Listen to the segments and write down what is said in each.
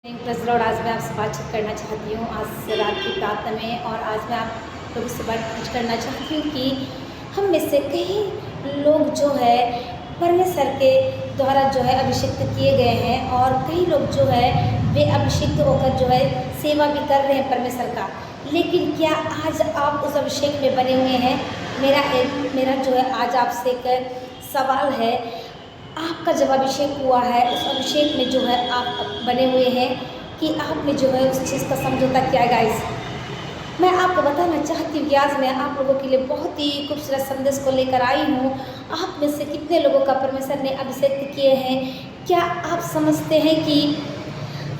Praise Lord. आज मैं आपसे बातचीत करना चाहती हूँ आज रात की प्रार्थना में, और आज मैं आप लोगों से बातचीत करना चाहती हूँ कि हम में से कई लोग जो है परमेश्वर के द्वारा जो है अभिषिक्त किए गए हैं, और कई लोग जो है वे अभिषिक्त होकर जो है सेवा भी कर रहे हैं परमेश्वर का। लेकिन क्या आज आप उस अभिषेक में बने हुए हैं? मेरा जो है आज आपसे एक सवाल है। आपका जब अभिषेक हुआ है, उस अभिषेक में जो है आप बने हुए हैं कि आपने जो है उस चीज़ का समझौता किया है? गाइस, मैं आपको बताना चाहती हूँ कि आज मैं आप लोगों के लिए बहुत ही खूबसूरत संदेश को लेकर आई हूँ। आप में से कितने लोगों का परमेश्वर ने अभिषेक किए हैं? क्या आप समझते हैं कि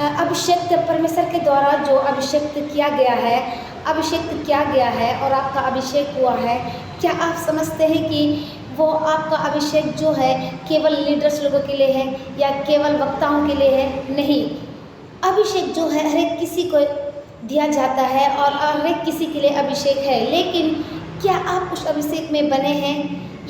अभिषेक परमेश्वर के द्वारा जो अभिषेक किया गया है और आपका अभिषेक हुआ है, क्या आप समझते हैं कि वो आपका अभिषेक जो है केवल लीडर्स लोगों के लिए है या केवल वक्ताओं के लिए है? नहीं, अभिषेक जो है हर एक किसी को दिया जाता है और हर एक किसी के लिए अभिषेक है। लेकिन क्या आप उस अभिषेक में बने हैं?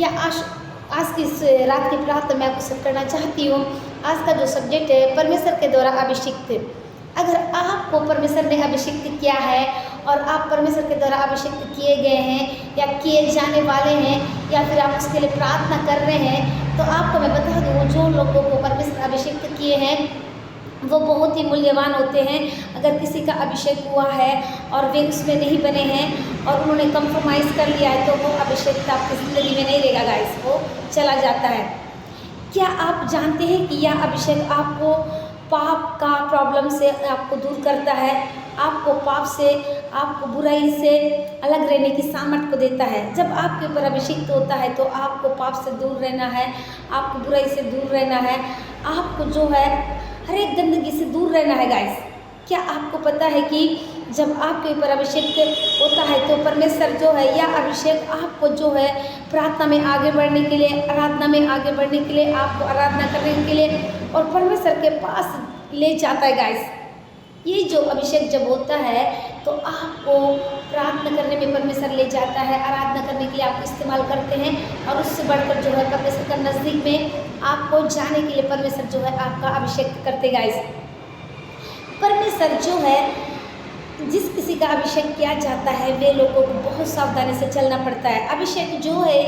या आज की इस रात की प्रार्थना में आपको सब करना चाहती हूँ। आज का जो सब्जेक्ट है परमेश्वर के द्वारा अभिषिक्त। अगर आपको परमेश्वर ने अभिषिक्त किया है और आप परमेश्वर के द्वारा अभिषिक्त किए गए हैं या किए जाने वाले हैं, या फिर आप उसके लिए प्रार्थना कर रहे हैं, तो आपको मैं बता दूँ, जो लोगों को परमेश्वर अभिषिक्त किए हैं वो बहुत ही मूल्यवान होते हैं। अगर किसी का अभिषेक हुआ है और वे उसमें नहीं बने हैं और उन्होंने कंप्रोमाइज़ कर लिया है, तो वो अभिषेक आपकी ज़िंदगी में नहीं रहेगा गाइस, वो चला जाता है। क्या आप जानते हैं कि यह अभिषेक आपको पाप का प्रॉब्लम से आपको दूर करता है, आपको पाप से, आपको बुराई से अलग रहने की सामर्थ को देता है। जब आपके ऊपर अभिषेक होता है तो आपको पाप से दूर रहना है, आपको बुराई से दूर रहना है, आपको जो है हर एक गंदगी से दूर रहना है गाइस। क्या आपको पता है कि जब आपके ऊपर अभिषेक होता है तो परमेश्वर जो है या अभिषेक आपको जो है प्रार्थना में आगे बढ़ने के लिए, आराधना में आगे बढ़ने के लिए, आपको आराधना करने के लिए और परमेश्वर के पास ले जाता है गाइस। ये जो अभिषेक जब होता है तो आपको प्रार्थना करने में परमेश्वर ले जाता है, आराधना करने के लिए आपको इस्तेमाल करते हैं, और उससे बढ़कर जो है परमेश्वर का नज़दीक में आपको जाने के लिए परमेश्वर जो है आपका अभिषेक करते गाइस। परमेश्वर जो है जिस किसी का अभिषेक किया जाता है वे लोगों को बहुत सावधानी से चलना पड़ता है। अभिषेक जो है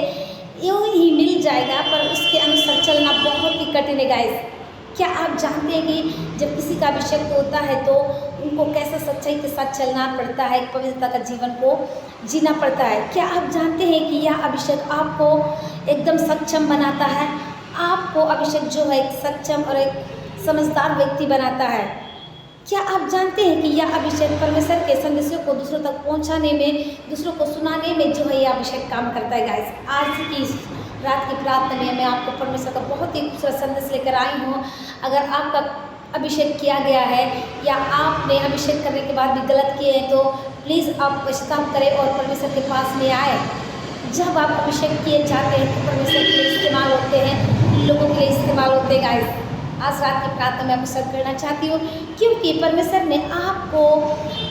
यूँ ही मिल जाएगा, पर उसके अनुसार चलना बहुत ही कठिन है गाइस। क्या आप जानते हैं कि जब किसी का अभिषेक होता है तो उनको कैसा सच्चाई के साथ चलना पड़ता है, पवित्रता का जीवन को जीना पड़ता है? क्या आप जानते हैं कि यह अभिषेक आपको एकदम सक्षम बनाता है? आपको अभिषेक जो है एक सक्षम और एक समझदार व्यक्ति बनाता है। क्या आप जानते हैं कि यह अभिषेक परमेश्वर के संदेशों को दूसरों तक पहुंचाने में, दूसरों को सुनाने में जो है यह अभिषेक काम करता है गाइस। आज की रात की प्रार्थना में मैं आपको परमेश्वर का बहुत ही खूबसूरत संदेश लेकर आई हूँ। अगर आपका अभिषेक किया गया है या आपने अभिषेक करने के बाद भी गलत किए हैं तो प्लीज़ आप पश्चाताप करें और परमेश्वर के पास में आए। जब आप अभिषेक किए जाते हैं तो परमेश्वर के लिए इस्तेमाल होते हैं, लोगों के लिए इस्तेमाल होते हैं गाइस। आज रात की प्रार्थना में आपको सब करना चाहती हूँ, क्योंकि परमेश्वर ने आपको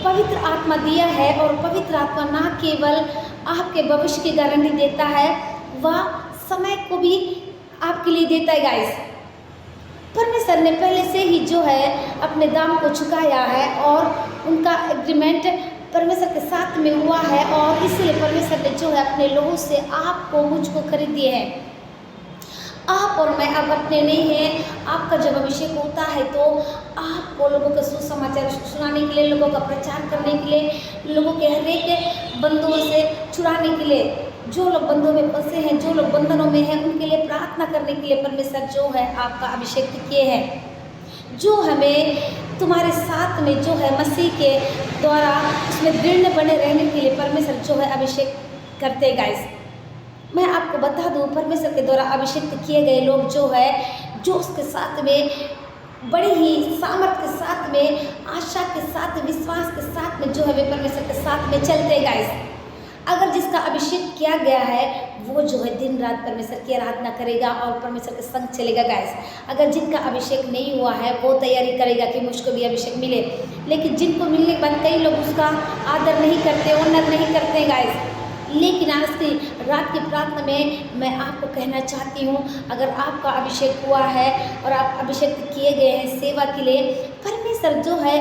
पवित्र आत्मा दिया है, और पवित्र आत्मा ना केवल आपके भविष्य की गारंटी देता है, वह समय को भी आपके लिए देता है गाइस। परमेश्वर ने पहले से ही जो है अपने दाम को चुकाया है और उनका एग्रीमेंट परमेश्वर के साथ में हुआ है, और इसलिए परमेश्वर ने जो है अपने लोगों से आपको, मुझको खरीद दिए हैं। आप और मैं अब अपने नहीं हैं। आपका जब अभिषेक होता है तो आपको लोगों के सुसमाचार सुनाने के लिए, लोगों का प्रचार करने के लिए, लोगों के हर एक बंधुओं से छुड़ाने के लिए, जो लोग बंधुओं में फंसे हैं, जो लोग बंधनों में हैं, उनके लिए प्रार्थना करने के लिए परमेश्वर जो है आपका अभिषेक किए हैं। जो हमें तुम्हारे साथ में जो है मसीह के द्वारा उसमें दृढ़ बने रहने के लिए परमेश्वर जो है अभिषेक करते हैं गाइस। मैं आपको बता दूं, परमेश्वर के द्वारा अभिषिक्त किए गए लोग जो है, जो उसके साथ में बड़ी ही सामर्थ्य के साथ में, आशा के साथ, विश्वास के साथ में जो है वे परमेश्वर के साथ में चलते हैं गाइस। अगर जिसका अभिषेक किया गया है वो जो है दिन रात परमेश्वर की आराधना करेगा और परमेश्वर के संग चलेगा गाइस। अगर जिनका अभिषेक नहीं हुआ है वो तैयारी करेगा कि मुझको भी अभिषेक मिले, लेकिन जिनको मिलने के बाद कई लोग उसका आदर नहीं करते, ऑनर नहीं करते हैं गाइस। लेकिन आज की रात की प्रार्थना में मैं आपको कहना चाहती हूँ, अगर आपका अभिषेक हुआ है और आप अभिषेक किए गए हैं सेवा के लिए, परमेश्वर परमेश्वर जो है,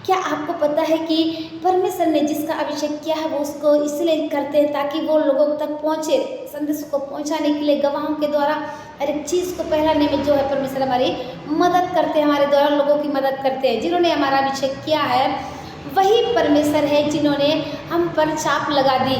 क्या आपको पता है कि परमेश्वर ने जिसका अभिषेक किया है वो उसको इसलिए करते हैं ताकि वो लोगों तक पहुँचे, संदेश को पहुँचाने के लिए गवाहों के द्वारा हर एक चीज़ को फैलाने में जो है परमेश्वर हमारी मदद करते हैं, हमारे द्वारा लोगों की मदद करते हैं। जिन्होंने हमारा अभिषेक किया है वही परमेश्वर है जिन्होंने हम पर छाप लगा दी।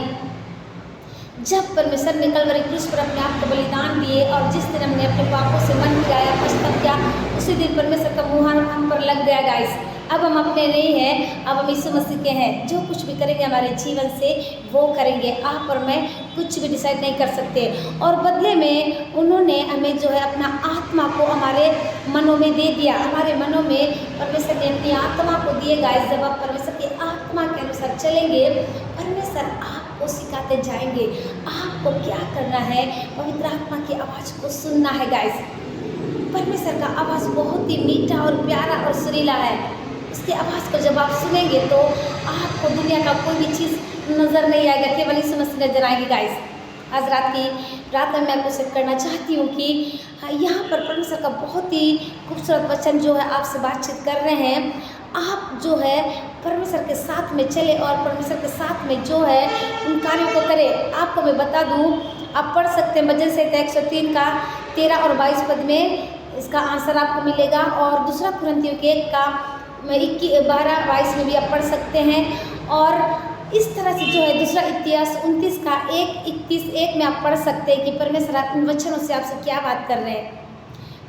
जब परमेश्वर ने कलवरी क्रूस पर अपने आप को बलिदान दिए और जिस दिन हमने अपने पापों से मन फिराया, पश्चाताप किया, उसी दिन परमेश्वर का मुहर हम पर लग गया गाइस। अब हम अपने नहीं हैं, अब हम यीशु मसीह के हैं। जो कुछ भी करेंगे हमारे जीवन से वो करेंगे। आप और मैं कुछ भी डिसाइड नहीं कर सकते। और बदले में उन्होंने हमें जो है अपना आत्मा को हमारे मनों में दे दिया। हमारे मनों में परमेश्वर ने अपनी आत्मा को दिए गाइस। जब आप परमेश्वर की आत्मा के अनुसार चलेंगे, परमेश्वर आपको सिखाते जाएंगे आपको क्या करना है। पवित्र आत्मा की आवाज़ को सुनना है गाइस। परमेश्वर का आवाज़ बहुत ही मीठा और प्यारा और सुरीला है। उसकी आवाज़ को जब आप सुनेंगे तो आपको दुनिया का कोई भी चीज़ नज़र नहीं आएगा, केवल यीशु मसीह नजर आएगी गाइस। आज रात की रात में मैं आपको सेट करना चाहती हूँ कि यहाँ पर परमेश्वर का बहुत ही खूबसूरत वचन जो है आपसे बातचीत कर रहे हैं। आप जो है परमेश्वर के साथ में चले और परमेश्वर के साथ में जो है उन कार्यों को करें। आपको मैं बता दूँ, आप पढ़ सकते हैं भजन संहिता 103 का 13 और 22 पद में इसका आंसर आपको मिलेगा। और दूसरा कुरिन्थियों के 1 का 12-22 में भी आप पढ़ सकते हैं। और इस तरह से जो है दूसरा इतिहास 29 का 1-21 में आप पढ़ सकते हैं कि परमेश्वर इन वचनों से आपसे क्या बात कर रहे हैं।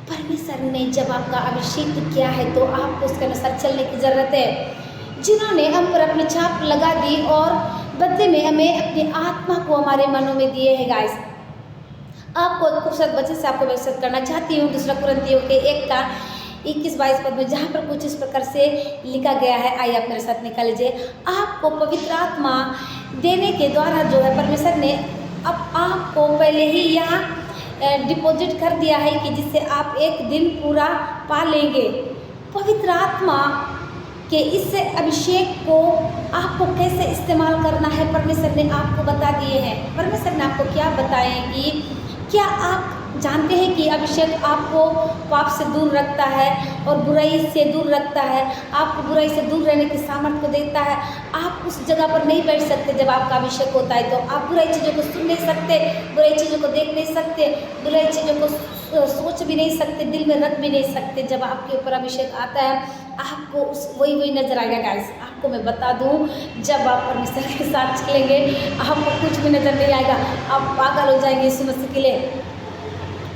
परमेश्वर ने जब आपका अभिषेक किया है तो आपको उसके अनुसार चलने की ज़रूरत है। जिन्होंने हम पर अपनी छाप लगा दी और बदले में हमें अपनी आत्मा को हमारे मनों में दिए हैं गाइस। आपको खूबसूरत वचन से आपको व्यवस्थित करना चाहती हूँ दूसरा कुरिन्थियों के 1 का 21-22 पद में, जहाँ पर कुछ इस प्रकार से लिखा गया है। आइए आप मेरे साथ निकाल लीजिए। आपको पवित्र आत्मा देने के द्वारा जो है परमेश्वर ने अब आपको पहले ही यहाँ डिपॉजिट कर दिया है कि जिससे आप एक दिन पूरा पा लेंगे। पवित्र आत्मा के इस अभिषेक को आपको कैसे इस्तेमाल करना है परमेश्वर ने आपको बता दिए हैं। परमेश्वर ने आपको क्या बताया कि क्या आप जानते हैं कि अभिषेक आपको पाप से दूर रखता है और बुराई से दूर रखता है। आपको बुराई से दूर रहने की सामर्थ्य को देता है। आप उस जगह पर नहीं बैठ सकते जब आपका अभिषेक होता है। तो आप बुराई चीज़ों को सुन नहीं सकते, बुराई चीज़ों को देख नहीं सकते, बुराई चीज़ों को सोच भी नहीं सकते, दिल में रख भी नहीं सकते। जब आपके ऊपर अभिषेक आता है आपको वही नज़र आएगा गाइस। आपको मैं बता दूं, जब आप परमेश्वर के साथ चलेंगे आपको कुछ भी नज़र नहीं आएगा। आप पागल हो जाएंगे यीशु मसीह के लिए।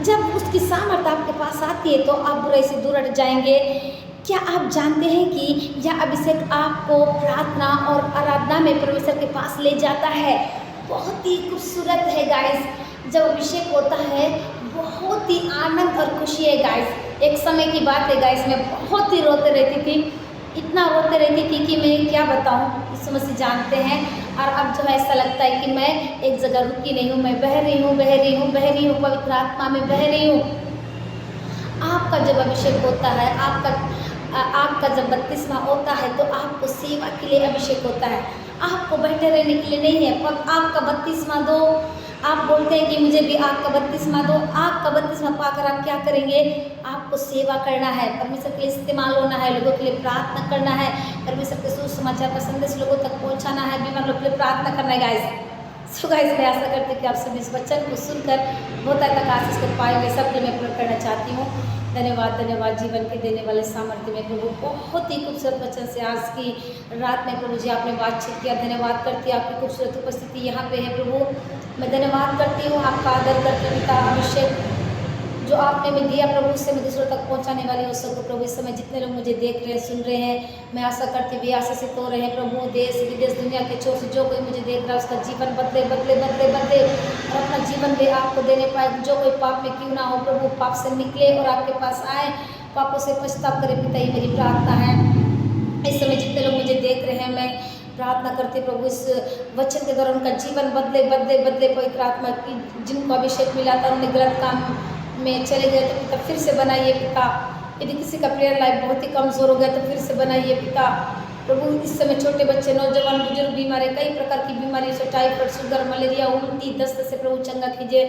जब उसकी सामर्थ्य आपके पास आती है तो आप बुराई से दूर हट जाएंगे। क्या आप जानते हैं कि यह अभिषेक आपको प्रार्थना और आराधना में परमेश्वर के पास ले जाता है। बहुत ही खूबसूरत है गाइस। जब अभिषेक होता है बहुत ही आनंद और खुशी है गाइस। एक समय की बात है गाइस, मैं बहुत ही रोते रहती थी, इतना रोते रहती थी कि मैं क्या बताऊं। यीशु मसीह जानते हैं। और अब जो है ऐसा लगता है कि मैं एक जगह रुकी नहीं हूँ, मैं बह रही हूँ, पवित्र आत्मा में बह रही हूँ। आपका जब अभिषेक होता है, आपका जब बपतिस्मा होता है तो आपको सेवा के लिए अभिषेक होता है। आपको बैठे रहने के लिए नहीं है। पर आपका बपतिस्मा दो, आप बोलते हैं कि मुझे भी आग का बपतिस्मा दो। आग का बपतिस्मा पाकर आप क्या करेंगे? आपको सेवा करना है, परमेश्वर के लिए इस्तेमाल होना है, लोगों के लिए प्रार्थना करना है, परमेश्वर के सुसमाचार का संदेश लोगों तक पहुंचाना है, बीमार लोगों के लिए प्रार्थना करना है गाइस। सो गाइस, मैं आशा करती हूँ कि आप सभी इस वचन को सुनकर बहुत तक आशीष कर पाएंगे। सबके लिए मैं प्रकट करना चाहती हूँ। धन्यवाद जीवन के देने वाले सामर्थ्य में प्रभु। बहुत ही खूबसूरत वचन से आज की रात में प्रभु जी आपने बातचीत किया। धन्यवाद करती हूँ, आपकी खूबसूरत उपस्थिति यहाँ पे है प्रभु। मैं धन्यवाद करती हूँ, आपका आदर करती हूँ। अभिषेक जो आपने मैं दिया प्रभु, उससे मैं दूसरों तक पहुँचाने वाली हूँ सबको प्रभु। इस समय जितने लोग मुझे देख रहे हैं, सुन रहे हैं, मैं आशा करती भी आशीषित हो रहे हैं प्रभु। देश विदेश दुनिया के छोर से जो कोई मुझे देख रहा है उसका जीवन बदले और अपना जीवन भी आपको देने पाए। जो कोई पाप में क्यों ना हो प्रभु, पाप से निकले और आपके पास आए, पापों से पछताव करे पिता, ये मेरी प्रार्थना है। इस समय जितने लोग मुझे देख रहे हैं, मैं प्रार्थना करती प्रभु इस वचन के द्वारा उनका जीवन बदले पवित्र आत्मा की जिनको अभिषेक मिला था उन्हें गलत काम में चले गए तो पिता फिर से बनाइए पिता। यदि किसी का प्रेयर लाइफ बहुत ही कमज़ोर हो गया तो फिर से बनाइए पिता। प्रभु इस समय छोटे बच्चे, नौजवान, बुजुर्ग बीमार है, कई प्रकार की बीमारियों से, टाइफाइड, शुगर, मलेरिया, उल्टी, दस्त से प्रभु चंगा कीजिए।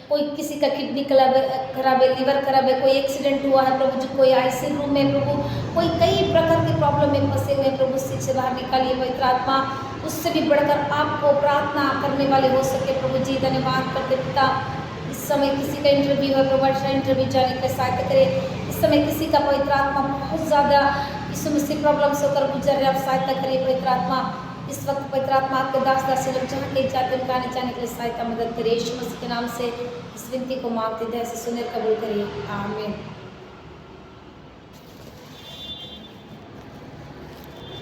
कोई किसी का किडनी खराब है, लिवर खराब है, कोई एक्सीडेंट हुआ है प्रभु जी, कोई आईसीयू रूम में प्रभु, कोई कई प्रकार की प्रॉब्लम में फंसे हुए प्रभु, उससे से बाहर निकालिए पवित्र आत्मा। उससे भी बढ़कर आपको प्रार्थना करने वाले हो सके प्रभु जी। धन्यवाद करते पिता। इस समय किसी का इंटरव्यू है प्रभु, अच्छा इंटरव्यू जाने के लिए सहायता करे। इस समय किसी का पवित्र आत्मा बहुत ज़्यादा यीशु मसीह प्रॉब्लम से होकर गुजर रहे, आप सहायता करिए पवित्र आत्मा। इस वक्त पवित्र आत्मा आपके दास दासी लोग जहाँ कहीं जाते हैं, आने जाने के लिए सहायता मदद करिए। यीशु मसीह के नाम से इस विनती को मांगते थे, ऐसे सुने कबूल करिए, आमीन।